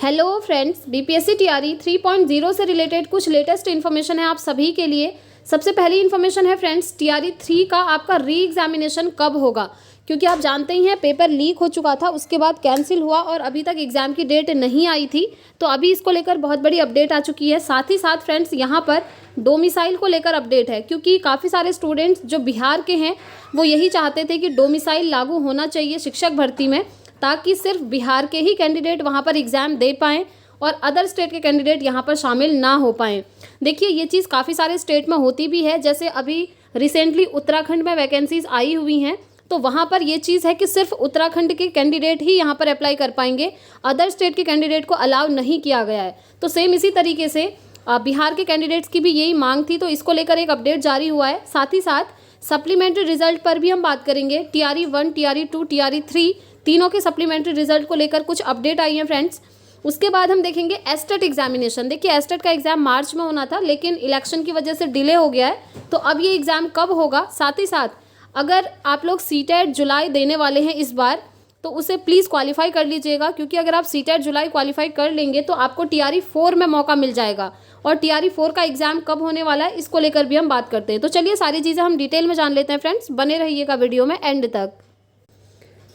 Hello friends, BPSC TRE 3.0 से related कुछ latest information है आप सभी के लिए। सबसे पहली इन्फॉर्मेशन है फ्रेंड्स, टीआरई 3 का आपका री एग्जामिनेशन कब होगा, क्योंकि आप जानते ही हैं पेपर लीक हो चुका था, उसके बाद कैंसिल हुआ और अभी तक एग्जाम की डेट नहीं आई थी। तो अभी इसको लेकर बहुत बड़ी अपडेट आ चुकी है। साथ ही साथ फ्रेंड्स यहाँ पर डोमिसाइल को लेकर अपडेट है, क्योंकि काफ़ी सारे स्टूडेंट्स जो बिहार के हैं वो यही चाहते थे कि डोमिसाइल लागू होना चाहिए शिक्षक भर्ती में, ताकि सिर्फ बिहार के ही कैंडिडेट वहाँ पर एग्ज़ाम दे पाएँ और अदर स्टेट के कैंडिडेट यहाँ पर शामिल ना हो पाएँ। देखिए ये चीज़ काफ़ी सारे स्टेट में होती भी है, जैसे अभी रिसेंटली उत्तराखंड में वैकेंसीज आई हुई हैं, तो वहाँ पर ये चीज़ है कि सिर्फ उत्तराखंड के कैंडिडेट ही यहाँ पर अप्लाई कर पाएंगे, अदर स्टेट के कैंडिडेट को अलाउ नहीं किया गया है। तो सेम इसी तरीके से बिहार के कैंडिडेट्स की भी यही मांग थी, तो इसको लेकर एक अपडेट जारी हुआ है। साथ ही साथ सप्लीमेंट्री रिजल्ट पर भी हम बात करेंगे। टीआरई 1, टीआरई 2, टीआरई 3 तीनों के सप्लीमेंट्री रिजल्ट को लेकर कुछ अपडेट आई है फ्रेंड्स। उसके बाद हम देखेंगे एस्टेट एग्जामिनेशन। देखिए एस्टेट का एग्जाम मार्च में होना था, लेकिन इलेक्शन की वजह से डिले हो गया है, तो अब ये एग्ज़ाम कब होगा। साथ ही साथ अगर आप लोग सीटेट जुलाई देने वाले हैं इस बार, तो उसे प्लीज़ क्वालिफाई कर लीजिएगा, क्योंकि अगर आप सीटेट जुलाई क्वालिफाई कर लेंगे तो आपको टीआरई 4 में मौका मिल जाएगा। और टीआरई 4 का एग्जाम कब होने वाला है इसको लेकर भी हम बात करते हैं। तो चलिए सारी चीज़ें हम डिटेल में जान लेते हैं फ्रेंड्स, बने रहिएगा वीडियो में एंड तक।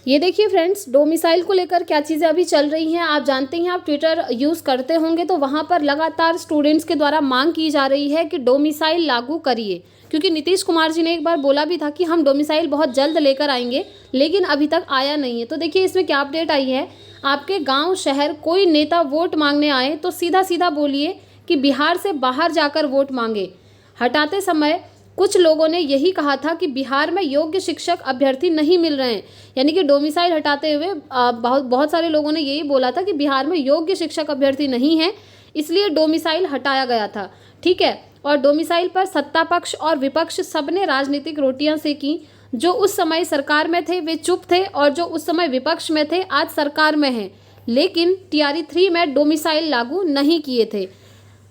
ये देखिए फ्रेंड्स, डोमिसाइल को लेकर क्या चीज़ें अभी चल रही हैं। आप जानते हैं, आप ट्विटर यूज़ करते होंगे, तो वहाँ पर लगातार स्टूडेंट्स के द्वारा मांग की जा रही है कि डोमिसाइल लागू करिए, क्योंकि नीतीश कुमार जी ने एक बार बोला भी था कि हम डोमिसाइल बहुत जल्द लेकर आएंगे, लेकिन अभी तक आया नहीं है। तो देखिए इसमें क्या अपडेट आई है। आपके गाँव शहर कोई नेता वोट मांगने आए तो सीधा सीधा बोलिए कि बिहार से बाहर जाकर वोट मांगे। हटाते समय कुछ लोगों ने यही कहा था कि बिहार में योग्य शिक्षक अभ्यर्थी नहीं मिल रहे हैं, यानी कि डोमिसाइल हटाते हुए बहुत सारे लोगों ने यही बोला था कि बिहार में योग्य शिक्षक अभ्यर्थी नहीं है, इसलिए डोमिसाइल हटाया गया था। ठीक है, और डोमिसाइल पर सत्ता पक्ष और विपक्ष सबने राजनीतिक रोटियां सेकी। जो उस समय सरकार में थे वे चुप थे, और जो उस समय विपक्ष में थे आज सरकार में हैं, लेकिन टीआरई 3 में डोमिसाइल लागू नहीं किए थे।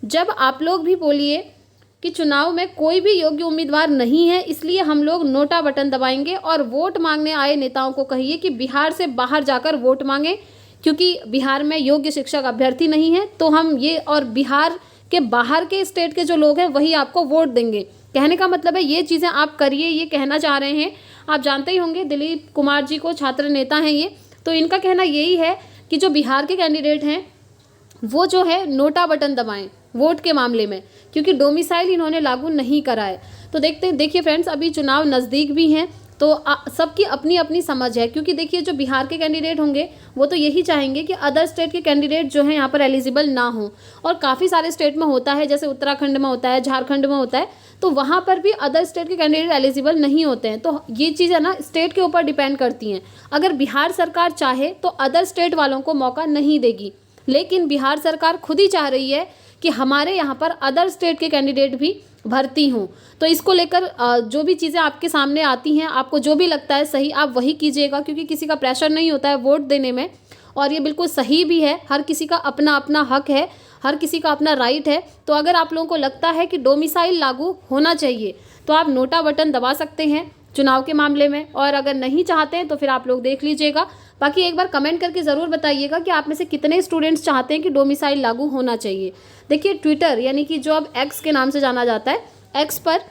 जब आप लोग भी बोलिए कि चुनाव में कोई भी योग्य उम्मीदवार नहीं है, इसलिए हम लोग नोटा बटन दबाएंगे, और वोट मांगने आए नेताओं को कहिए कि बिहार से बाहर जाकर वोट मांगे, क्योंकि बिहार में योग्य शिक्षक अभ्यर्थी नहीं है, तो हम ये और बिहार के बाहर के स्टेट के जो लोग हैं वही आपको वोट देंगे। कहने का मतलब है ये चीज़ें आप करिए, ये कहना चाह रहे हैं। आप जानते ही होंगे दिलीप कुमार जी को छात्र नेता हैं ये, तो इनका कहना यही है कि जो बिहार के कैंडिडेट हैं वो जो है नोटा बटन दबाएं वोट के मामले में, क्योंकि डोमिसाइल इन्होंने लागू नहीं करा है। तो देखिए फ्रेंड्स, अभी चुनाव नज़दीक भी हैं, तो सबकी अपनी अपनी समझ है, क्योंकि देखिए जो बिहार के कैंडिडेट होंगे वो तो यही चाहेंगे कि अदर स्टेट के कैंडिडेट जो हैं यहाँ पर एलिजिबल ना हो, और काफ़ी सारे स्टेट में होता है, जैसे उत्तराखंड में होता है, झारखंड में होता है, तो वहाँ पर भी अदर स्टेट के कैंडिडेट एलिजिबल नहीं होते हैं। तो ये चीज़ें ना स्टेट के ऊपर डिपेंड करती हैं। अगर बिहार सरकार चाहे तो अदर स्टेट वालों को मौका नहीं देगी, लेकिन बिहार सरकार खुद ही चाह रही है कि हमारे यहाँ पर अदर स्टेट के कैंडिडेट भी भर्ती हों। तो इसको लेकर जो भी चीज़ें आपके सामने आती हैं, आपको जो भी लगता है सही, आप वही कीजिएगा, क्योंकि किसी का प्रेशर नहीं होता है वोट देने में, और ये बिल्कुल सही भी है। हर किसी का अपना अपना हक है, हर किसी का अपना राइट है। तो अगर आप लोगों को लगता है कि डोमिसाइल लागू होना चाहिए, तो आप नोटा बटन दबा सकते हैं चुनाव के मामले में, और अगर नहीं चाहते हैं तो फिर आप लोग देख लीजिएगा। बाकी एक बार कमेंट करके ज़रूर बताइएगा कि आप में से कितने स्टूडेंट्स चाहते हैं कि डोमिसाइल लागू होना चाहिए। देखिए ट्विटर, यानी कि जो अब एक्स के नाम से जाना जाता है, एक्स पर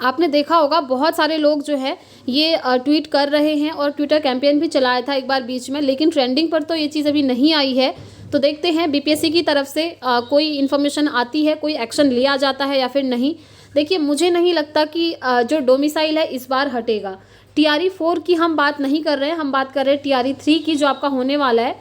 आपने देखा होगा बहुत सारे लोग जो है ये ट्वीट कर रहे हैं, और ट्विटर कैंपेन भी चलाया था एक बार बीच में, लेकिन ट्रेंडिंग पर तो ये चीज़ अभी नहीं आई है। तो देखते हैं बीपीएससी की तरफ से कोई इन्फॉर्मेशन आती है, कोई एक्शन लिया जाता है या फिर नहीं। देखिए मुझे नहीं लगता कि जो डोमिसाइल है इस बार हटेगा। टीआरई 4 की हम बात नहीं कर रहे हैं, हम बात कर रहे हैं टीआरई 3 की, जो आपका होने वाला है।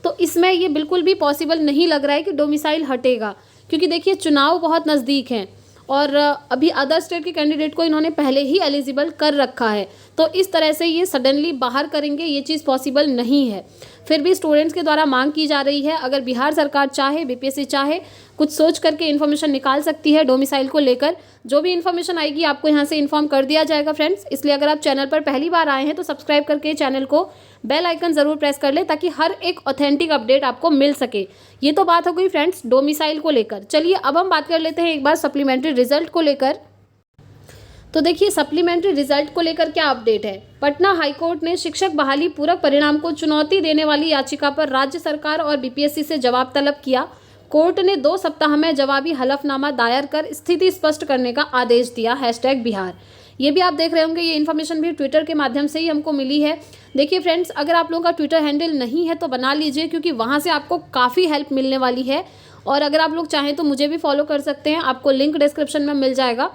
तो इसमें ये बिल्कुल भी पॉसिबल नहीं लग रहा है कि डोमिसाइल हटेगा, क्योंकि देखिए चुनाव बहुत नज़दीक हैं, और अभी अदर स्टेट के कैंडिडेट को इन्होंने पहले ही एलिजिबल कर रखा है। तो इस तरह से ये सडनली बाहर करेंगे, ये चीज़ पॉसिबल नहीं है। फिर भी स्टूडेंट्स के द्वारा मांग की जा रही है, अगर बिहार सरकार चाहे, बीपीएससी चाहे, कुछ सोच करके इन्फॉर्मेशन निकाल सकती है डोमिसाइल को लेकर। जो भी इन्फॉर्मेशन आएगी आपको यहाँ से इन्फॉर्म कर दिया जाएगा फ्रेंड्स। इसलिए अगर आप चैनल पर पहली बार आए हैं तो सब्सक्राइब करके चैनल को बेल आइकन ज़रूर प्रेस कर ले, ताकि हर एक ऑथेंटिक अपडेट आपको मिल सके। ये तो बात हो गई फ्रेंड्स डोमिसाइल को लेकर। चलिए अब हम बात कर लेते हैं एक बार सप्लीमेंट्री रिजल्ट को लेकर। तो तो देखिए सप्लीमेंट्री रिजल्ट को लेकर क्या अपडेट है। पटना हाईकोर्ट ने शिक्षक बहाली पूरक परिणाम को चुनौती देने वाली याचिका पर राज्य सरकार और बीपीएससी से जवाब तलब किया। कोर्ट ने 2 सप्ताह में जवाबी हलफनामा दायर कर स्थिति स्पष्ट करने का आदेश दिया। #बिहार। ये भी आप देख रहे होंगे, ये इन्फॉर्मेशन भी ट्विटर के माध्यम से ही हमको मिली है। देखिए फ्रेंड्स, अगर आप लोगों का ट्विटर हैंडल नहीं है तो बना लीजिए, क्योंकि वहाँ से आपको काफ़ी हेल्प मिलने वाली है। और अगर आप लोग चाहें तो मुझे भी फॉलो कर सकते हैं, आपको लिंक डिस्क्रिप्शन में मिल जाएगा।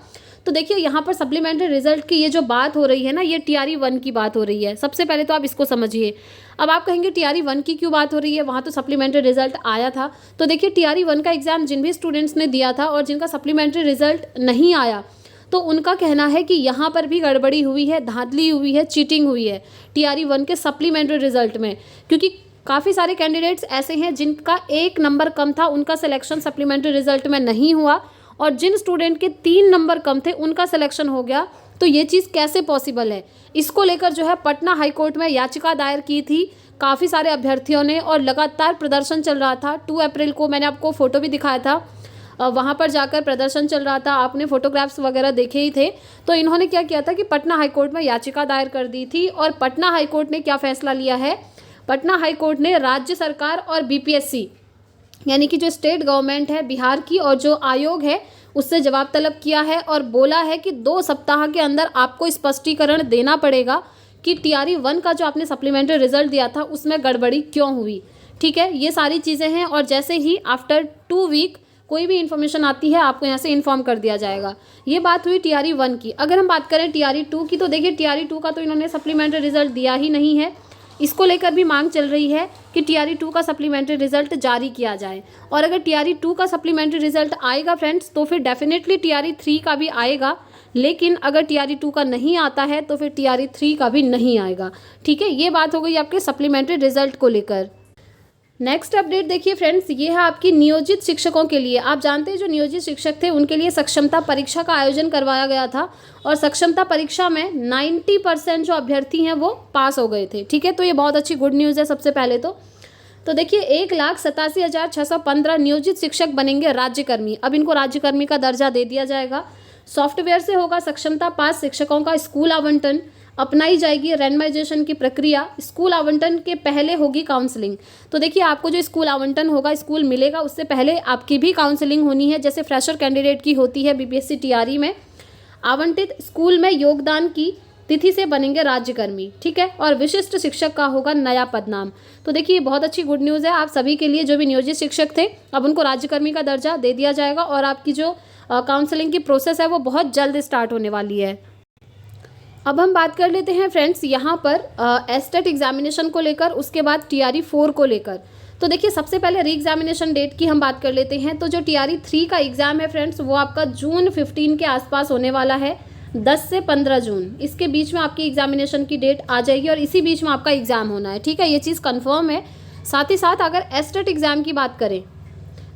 तो देखिए यहाँ पर सप्लीमेंट्री रिजल्ट की ये जो बात हो रही है ना, ये TRE 1 की बात हो रही है। सबसे पहले तो आप इसको समझिए। अब आप कहेंगे TRE 1 की क्यों बात हो रही है, वहाँ तो सप्लीमेंट्री रिजल्ट आया था। तो देखिए TRE 1 का एग्जाम जिन भी स्टूडेंट्स ने दिया था और जिनका सप्लीमेंट्री रिजल्ट नहीं आया, तो उनका कहना है कि यहाँ पर भी गड़बड़ी हुई है, धांधली हुई है, चीटिंग हुई है TRE 1 के सप्लीमेंट्री रिजल्ट में। क्योंकि काफ़ी सारे कैंडिडेट्स ऐसे हैं जिनका 1 नंबर कम था, उनका सिलेक्शन सप्लीमेंट्री रिजल्ट में नहीं हुआ, और जिन स्टूडेंट के 3 नंबर कम थे उनका सिलेक्शन हो गया। तो ये चीज़ कैसे पॉसिबल है, इसको लेकर जो है पटना हाईकोर्ट में याचिका दायर की थी काफ़ी सारे अभ्यर्थियों ने, और लगातार प्रदर्शन चल रहा था। 2 अप्रैल को मैंने आपको फ़ोटो भी दिखाया था, वहाँ पर जाकर प्रदर्शन चल रहा था, आपने फोटोग्राफ्स वगैरह देखे ही थे। तो इन्होंने क्या किया था कि पटना हाईकोर्ट में याचिका दायर कर दी थी, और पटना हाईकोर्ट ने क्या फैसला लिया है। पटना हाईकोर्ट ने राज्य सरकार और बीपीएससी यानी कि जो स्टेट गवर्नमेंट है बिहार की और जो आयोग है उससे जवाब तलब किया है, और बोला है कि 2 सप्ताह के अंदर आपको स्पष्टीकरण देना पड़ेगा कि TRE 1 का जो आपने सप्लीमेंट्री रिजल्ट दिया था उसमें गड़बड़ी क्यों हुई। ठीक है, ये सारी चीज़ें हैं, और जैसे ही आफ्टर 2 वीक कोई भी इन्फॉर्मेशन आती है आपको यहाँ से इन्फॉर्म कर दिया जाएगा। ये बात हुई TRE 1 की। अगर हम बात करें TRE 2 की, तो देखिए TRE 2 का तो इन्होंने सप्लीमेंट्री रिजल्ट दिया ही नहीं है। इसको लेकर भी मांग चल रही है कि TRE 2 का सप्लीमेंट्री रिजल्ट जारी किया जाए। और अगर TRE 2 का सप्लीमेंट्री रिजल्ट आएगा फ्रेंड्स, तो फिर डेफिनेटली TRE 3 का भी आएगा। लेकिन अगर TRE 2 का नहीं आता है तो फिर TRE 3 का भी नहीं आएगा। ठीक है, ये बात हो गई आपके सप्लीमेंट्री रिजल्ट को लेकर। नेक्स्ट अपडेट देखिए फ्रेंड्स, ये है आपकी नियोजित शिक्षकों के लिए। आप जानते हैं जो नियोजित शिक्षक थे उनके लिए सक्षमता परीक्षा का आयोजन करवाया गया था, और सक्षमता परीक्षा में 90% जो अभ्यर्थी हैं वो पास हो गए थे। ठीक है, तो ये बहुत अच्छी गुड न्यूज़ है। सबसे पहले तो देखिए 1,87,615 नियोजित शिक्षक बनेंगे राज्यकर्मी। अब इनको राज्यकर्मी का दर्जा दे दिया जाएगा। सॉफ्टवेयर से होगा सक्षमता पास शिक्षकों का स्कूल आवंटन, अपनाई जाएगी रैंडमाइजेशन की प्रक्रिया। स्कूल आवंटन के पहले होगी काउंसलिंग। तो देखिए आपको जो स्कूल आवंटन होगा, स्कूल मिलेगा, उससे पहले आपकी भी काउंसलिंग होनी है, जैसे फ्रेशर कैंडिडेट की होती है बीपीएससी TRE में। आवंटित स्कूल में योगदान की तिथि से बनेंगे राज्यकर्मी। ठीक है, और विशिष्ट शिक्षक का होगा नया पदनाम। तो देखिए बहुत अच्छी गुड न्यूज़ है आप सभी के लिए। जो भी नियोजित शिक्षक थे अब उनको राज्यकर्मी का दर्जा दे दिया जाएगा, और आपकी जो काउंसलिंग की प्रोसेस है वो बहुत जल्द स्टार्ट होने वाली है। अब हम बात कर लेते हैं फ्रेंड्स यहाँ पर एस्टेट एग्जामिनेशन को लेकर, उसके बाद TRE 4 को लेकर। तो देखिए सबसे पहले री एग्जामिनेशन डेट की हम बात कर लेते हैं। तो जो TRE 3 का एग्ज़ाम है फ्रेंड्स, वो आपका जून 15 के आसपास होने वाला है, 10 से 15 जून, इसके बीच में आपकी एग्जामिनेशन की डेट आ जाएगी, और इसी बीच में आपका एग्ज़ाम होना है। ठीक है, ये चीज़ कन्फर्म है। साथ ही साथ अगर एस्टेट एग्ज़ाम की बात करें,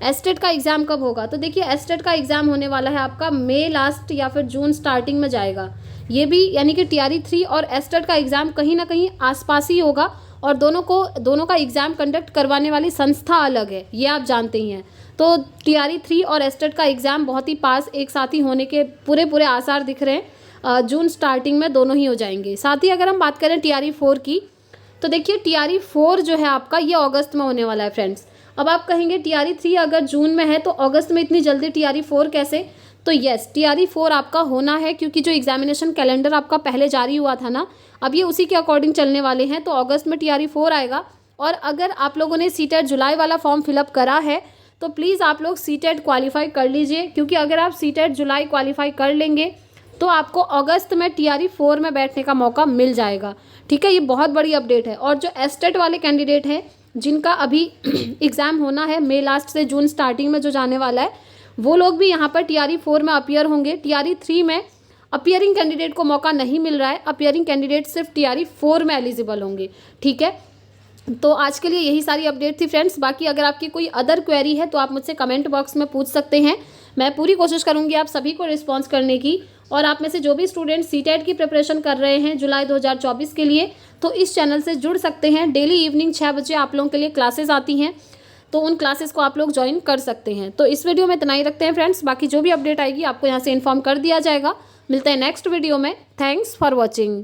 एस्टेट का एग्ज़ाम कब होगा, तो देखिए एस्टेट का एग्ज़ाम होने वाला है आपका मई लास्ट या फिर जून स्टार्टिंग में जाएगा। ये भी यानी कि TRE 3 और एस्टेट का एग्ज़ाम कहीं ना कहीं आसपास ही होगा, और दोनों का एग्ज़ाम कंडक्ट करवाने वाली संस्था अलग है, ये आप जानते ही हैं। तो TRE 3 और एस्टेट का एग्ज़ाम बहुत ही पास एक साथ ही होने के पूरे आसार दिख रहे हैं। जून स्टार्टिंग में दोनों ही हो जाएंगे। साथ ही अगर हम बात करें TRE 4 की, तो देखिए TRE 4 जो है आपका ये अगस्त में होने वाला है फ्रेंड्स। अब आप कहेंगे TRE 3 अगर जून में है तो अगस्त में इतनी जल्दी TRE 4 कैसे, तो यस TRE 4 आपका होना है, क्योंकि जो एग्जामिनेशन कैलेंडर आपका पहले जारी हुआ था ना, अब ये उसी के अकॉर्डिंग चलने वाले हैं। तो अगस्त में TRE 4 आएगा। और अगर आप लोगों ने CTET जुलाई वाला फॉर्म फिलअप करा है तो प्लीज़ आप लोग CTET क्वालिफाई कर लीजिए, क्योंकि अगर आप CTET जुलाई क्वालिफाई कर लेंगे तो आपको अगस्त में TRE 4 में बैठने का मौका मिल जाएगा। ठीक है, ये बहुत बड़ी अपडेट है। और जो एस्टेट वाले कैंडिडेट हैं जिनका अभी एग्ज़ाम होना है मई लास्ट से जून स्टार्टिंग में जो जाने वाला है, वो लोग भी यहाँ पर TRE 4 में अपीयर होंगे। TRE 3 में अपीयरिंग कैंडिडेट को मौका नहीं मिल रहा है, अपीयरिंग कैंडिडेट सिर्फ TRE 4 में एलिजिबल होंगे। ठीक है, तो आज के लिए यही सारी अपडेट थी फ्रेंड्स। बाकी अगर आपकी कोई अदर क्वेरी है तो आप मुझसे कमेंट बॉक्स में पूछ सकते हैं। मैं पूरी कोशिश करूंगी आप सभी को रिस्पॉन्स करने की। और आप में से जो भी स्टूडेंट CTET की प्रिपरेशन कर रहे हैं जुलाई 2024 के लिए, तो इस चैनल से जुड़ सकते हैं। डेली इवनिंग 6 बजे आप लोगों के लिए क्लासेस आती हैं, तो उन क्लासेस को आप लोग ज्वाइन कर सकते हैं। तो इस वीडियो में इतना ही रखते हैं फ्रेंड्स। बाकी जो भी अपडेट आएगी आपको यहाँ से इन्फॉर्म कर दिया जाएगा। मिलते हैं नेक्स्ट वीडियो में। Thanks for watching.